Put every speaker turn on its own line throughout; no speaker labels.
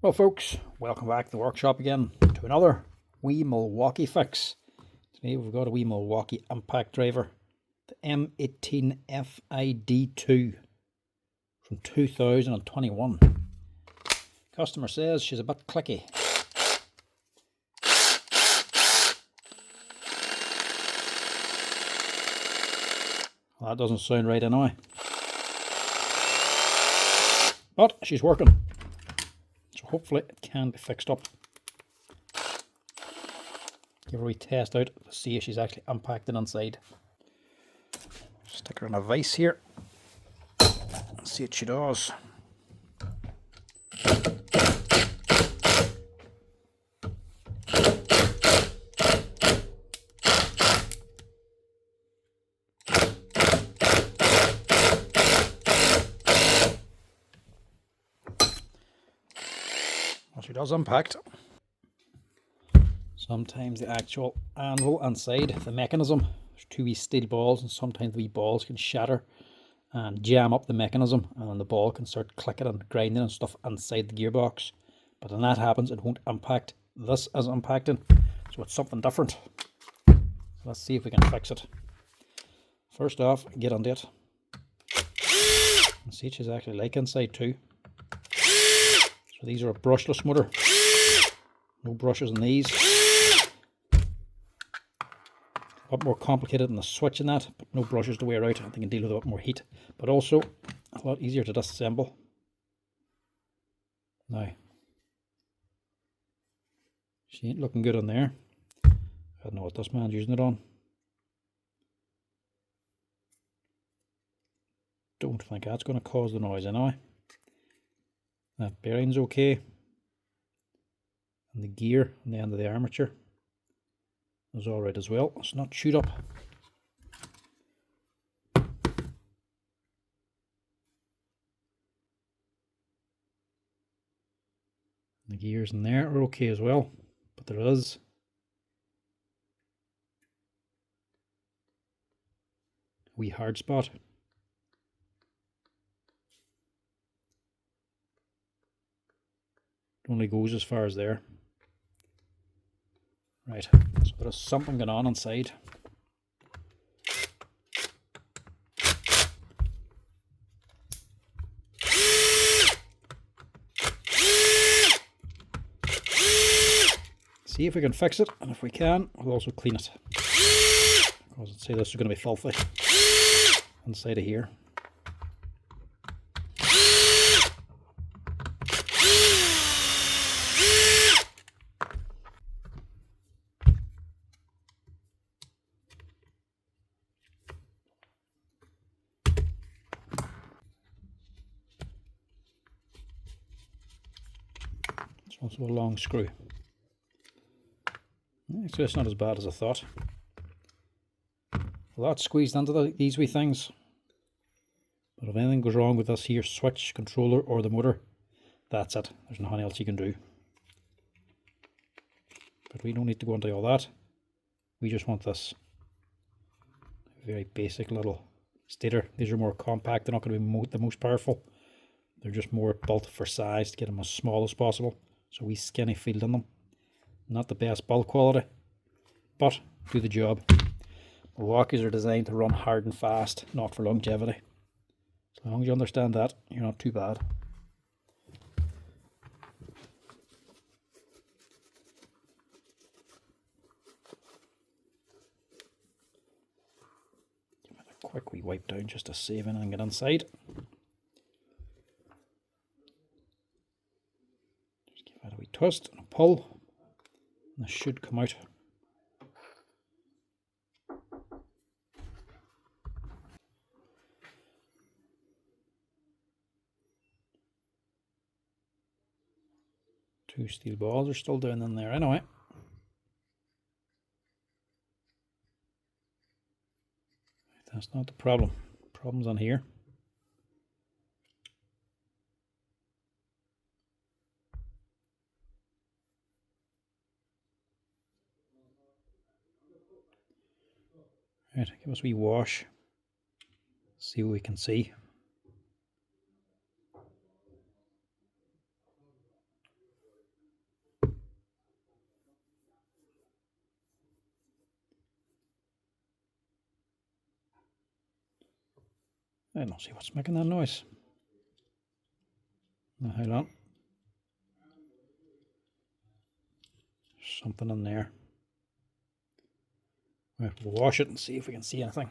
Well folks, welcome back to the workshop again to another wee Milwaukee fix. Today we've got a wee Milwaukee Impact driver, the M18FID2 from 2021. Customer says she's a bit clicky. Well, that doesn't sound right anyway. But she's working. So hopefully it can be fixed up. Give her a wee test out to see if she's actually impacting inside. Stick her in a vise here and see what she does. Well, she does impact. Sometimes the actual anvil inside the mechanism, there's two wee steel balls, and sometimes the wee balls can shatter and jam up the mechanism, and then the ball can start clicking and grinding and stuff inside the gearbox. But when that happens, it won't impact. This is impacting, so it's something different. Let's see if we can fix it. First off, get under it. And see what she's actually like inside too. So these are a brushless motor. No brushes in these. A lot more complicated than the switch in that, but no brushes to wear out. I think can deal with a lot more heat, but also a lot easier to disassemble. Now, she ain't looking good on there. I don't know what this man's using it on. Don't think that's going to cause the noise anyway. That bearing's okay. And the gear on the end of the armature is alright as well. It's not chewed up. The gears in there are okay as well, but there is a wee hard spot. It only goes as far as there. Right, so there's something going on inside. See if we can fix it, and if we can, we'll also clean it. Because I'd say this is going to be filthy inside of here. It's also a long screw. So it's not as bad as I thought. A lot squeezed into these wee things. But if anything goes wrong with this here switch, controller or the motor, that's it. There's nothing else you can do. But we don't need to go into all that. We just want this very basic little stator. These are more compact. They're not going to be the most powerful. They're just more built for size to get them as small as possible. So we skinny field in them. Not the best build quality, but do the job. Milwaukees are designed to run hard and fast, not for longevity. As long as you understand that, you're not too bad. Give it a quick wee wipe down just to save anything get inside. Just give that a wee twist and a pull. And this should come out. Two steel balls are still down in there anyway. That's not the problem. Problem's on here. Right, give us a wee wash. See what we can see. I don't see what's making that noise. Now, hold on. There's something in there. Right, we'll wash it and see if we can see anything.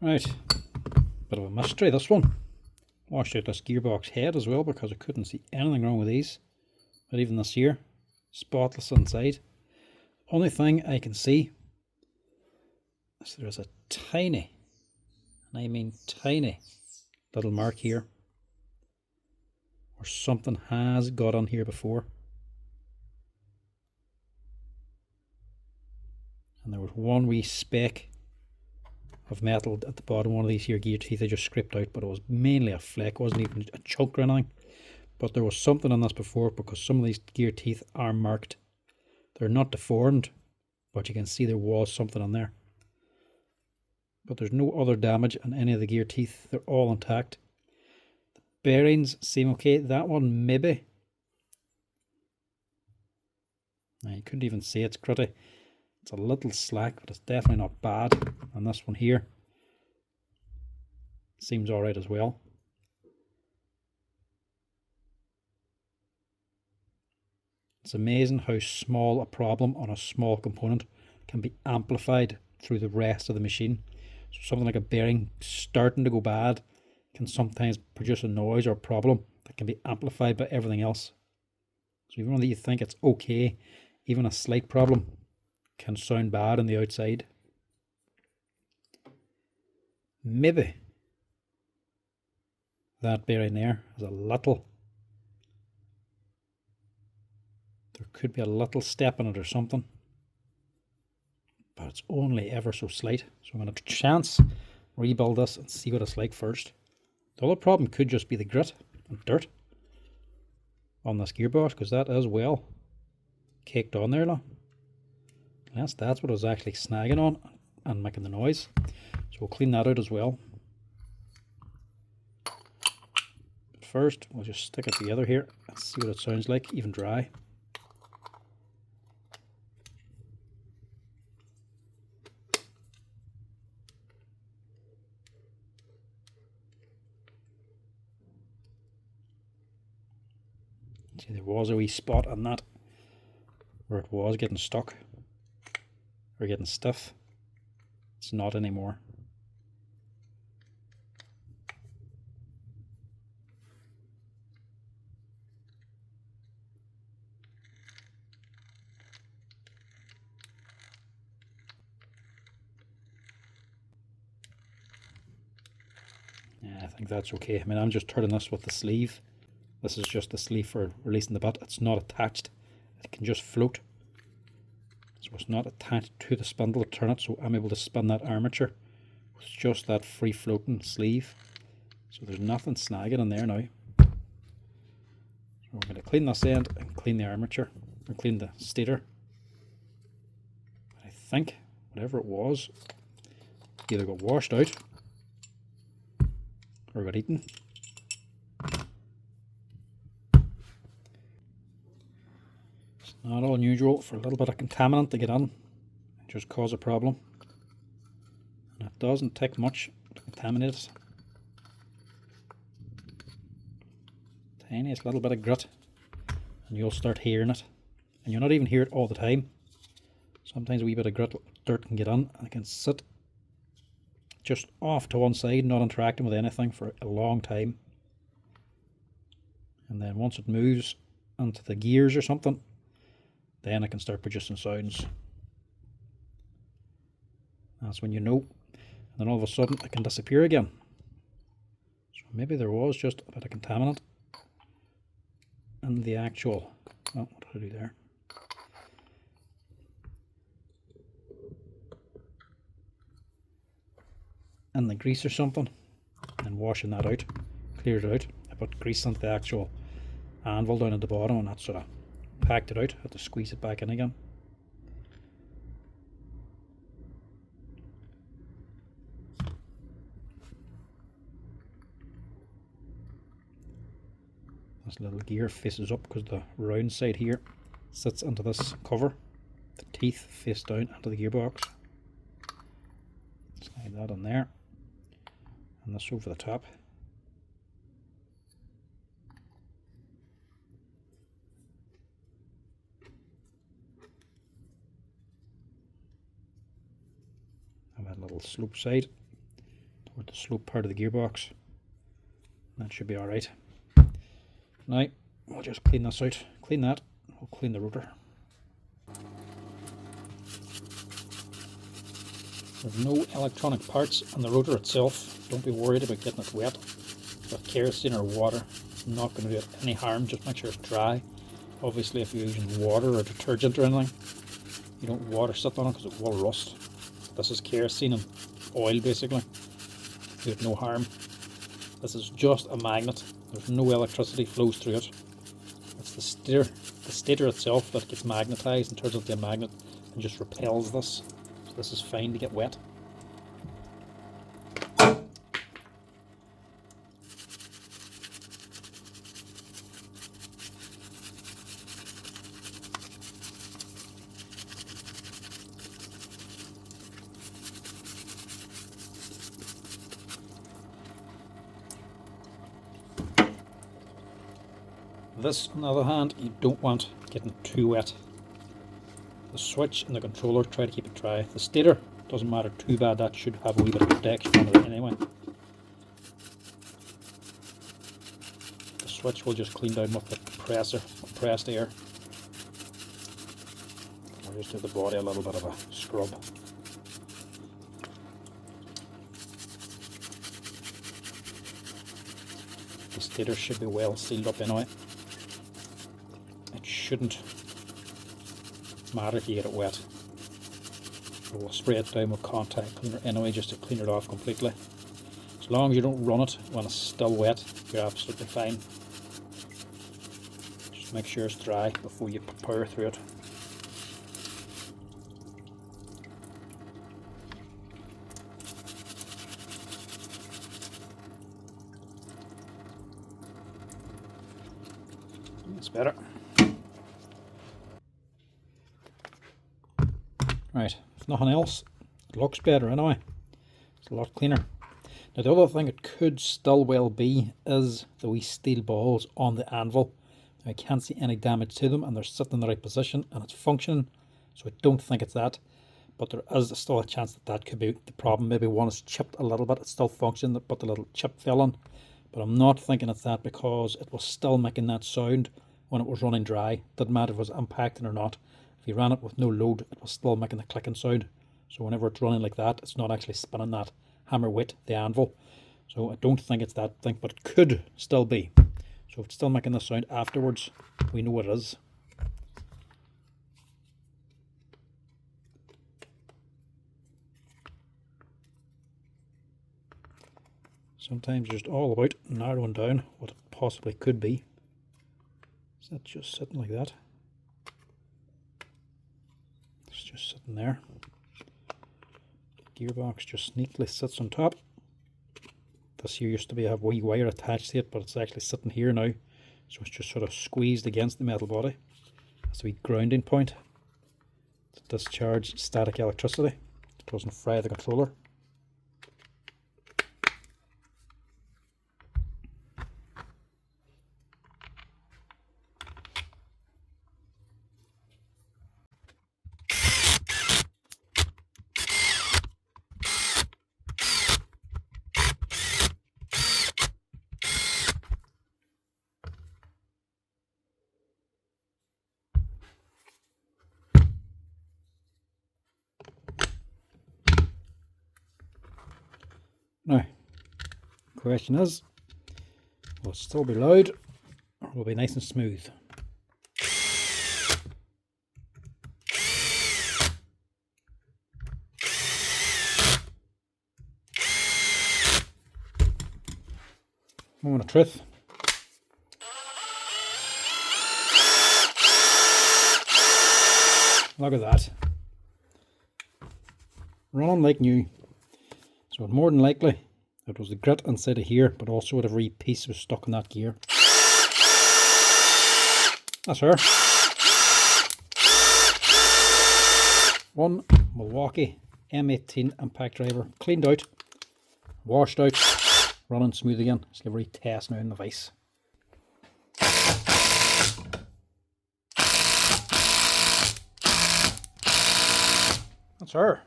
Right, bit of a mystery this one. Washed out this gearbox head as well because I couldn't see anything wrong with these. But even this here, spotless inside. Only thing I can see is there's a tiny, and I mean tiny, little mark here where something has got on here before. And there was one wee speck of metal at the bottom. One of these here gear teeth I just scraped out, but it was mainly a fleck. It wasn't even a chunk or anything. But there was something on this before because some of these gear teeth are marked. They're not deformed, but you can see there was something on there. But there's no other damage on any of the gear teeth. They're all intact. The bearings seem okay. That one maybe. Now, you couldn't even see it's gritty. It's a little slack, but it's definitely not bad. And this one here seems alright as well. It's amazing how small a problem on a small component can be amplified through the rest of the machine. So something like a bearing starting to go bad can sometimes produce a noise or a problem that can be amplified by everything else. So even though you think it's okay, even a slight problem can sound bad on the outside. Maybe that bearing there is a little, there could be a little step in it or something, but it's only ever so slight. So I'm going to chance rebuild this and see what it's like first. The other problem could just be the grit and dirt on this gearbox, because that is well caked on there now. Yes, that's what I was actually snagging on and making the noise. So we'll clean that out as well. But first, we'll just stick it together here and see what it sounds like, even dry. See, there was a wee spot on that where it was getting stuck or getting stiff. It's not anymore. Yeah, I think that's okay. I mean, I'm just turning this with the sleeve. This is just the sleeve for releasing the butt. It's not attached. It can just float. So it's not attached to the spindle to turn it, so I'm able to spin that armature with just that free floating sleeve. So there's nothing snagging in there now. So we're going to clean this end and clean the armature, and clean the stator. I think whatever it was either got washed out or got eaten. It's not unusual for a little bit of contaminant to get on and just cause a problem. And it doesn't take much to contaminate it. Tiniest little bit of grit and you'll start hearing it. And you'll not even hear it all the time. Sometimes a wee bit of grit, dirt can get on and it can sit just off to one side, not interacting with anything for a long time. And then once it moves onto the gears or something, then it can start producing sounds. That's when you know. And then all of a sudden it can disappear again. So maybe there was just a bit of contaminant in the actual, oh, what did I do there? in the grease or something and washing that out, cleared it out. I put grease onto the actual anvil down at the bottom and that sort of packed it out. I had to squeeze it back in again. This little gear faces up because the round side here sits into this cover. The teeth face down into the gearbox. Slide that in there and this over the top. I've had a little slope side toward the slope part of the gearbox. That should be alright. Now we'll just clean this out, clean that, we'll clean the rotor. There's no electronic parts on the rotor itself. Don't be worried about getting it wet with kerosene or water. It's not going to do it any harm, just make sure it's dry. Obviously if you're using water or detergent or anything, you don't water sit on it because it will rust. This is kerosene and oil basically. Do it no harm. This is just a magnet. There's no electricity flows through it. It's the stator itself that gets magnetized and turns into a magnet and just repels this. So this is fine to get wet. This, on the other hand, you don't want getting too wet. The switch and the controller, try to keep it dry. The stator, doesn't matter too bad, that should have a wee bit of protection on it anyway. The switch will just clean down with the compressed air. We'll just give the body a little bit of a scrub. The stator should be well sealed up anyway. It shouldn't matter if you get it wet. So we'll spray it down with contact cleaner anyway just to clean it off completely. As long as you don't run it when it's still wet, you're absolutely fine. Just make sure it's dry before you power through it. That's better. Right, if nothing else, it looks better anyway. It's a lot cleaner. Now the other thing it could still well be is the wee steel balls on the anvil. Now, I can't see any damage to them and they're sitting in the right position and it's functioning, so I don't think it's that. But there is still a chance that that could be the problem. Maybe one is chipped a little bit, it's still functioning, but the little chip fell on. But I'm not thinking it's that because it was still making that sound when it was running dry. Didn't matter if it was impacting or not. If you ran it with no load, it was still making the clicking sound. So whenever it's running like that, it's not actually spinning that hammer weight, the anvil. So I don't think it's that thing, but it could still be. So if it's still making the sound afterwards, we know what it is. Sometimes just all about narrowing down what it possibly could be. Is that just sitting like that? It's just sitting there. Gearbox just neatly sits on top. This here used to be a wee wire attached to it, but it's actually sitting here now. So it's just sort of squeezed against the metal body. That's the wee grounding point to discharge static electricity. It doesn't fry the controller. Now, the question is, will it still be loud or will it be nice and smooth? Moment of truth. Look at that. Running like new. So more than likely it was the grit inside of here, but also every piece was stuck in that gear. That's her. One Milwaukee M18 impact driver, cleaned out, washed out, running smooth again. Let's give a retest now in the vise. That's her.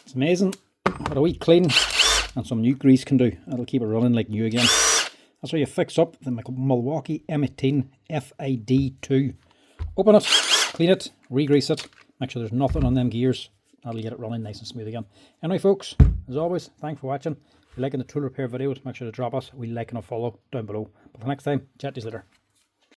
It's amazing what a wee clean and some new grease can do. It'll keep it running like new again. That's how you fix up the Milwaukee M18 FID2. Open it, clean it, re-grease it, make sure there's nothing on them gears. That'll get it running nice and smooth again. Anyway folks, as always, thanks for watching. If you're liking the tool repair videos, make sure to drop us a wee like and a follow down below. But for next time, chat to you later.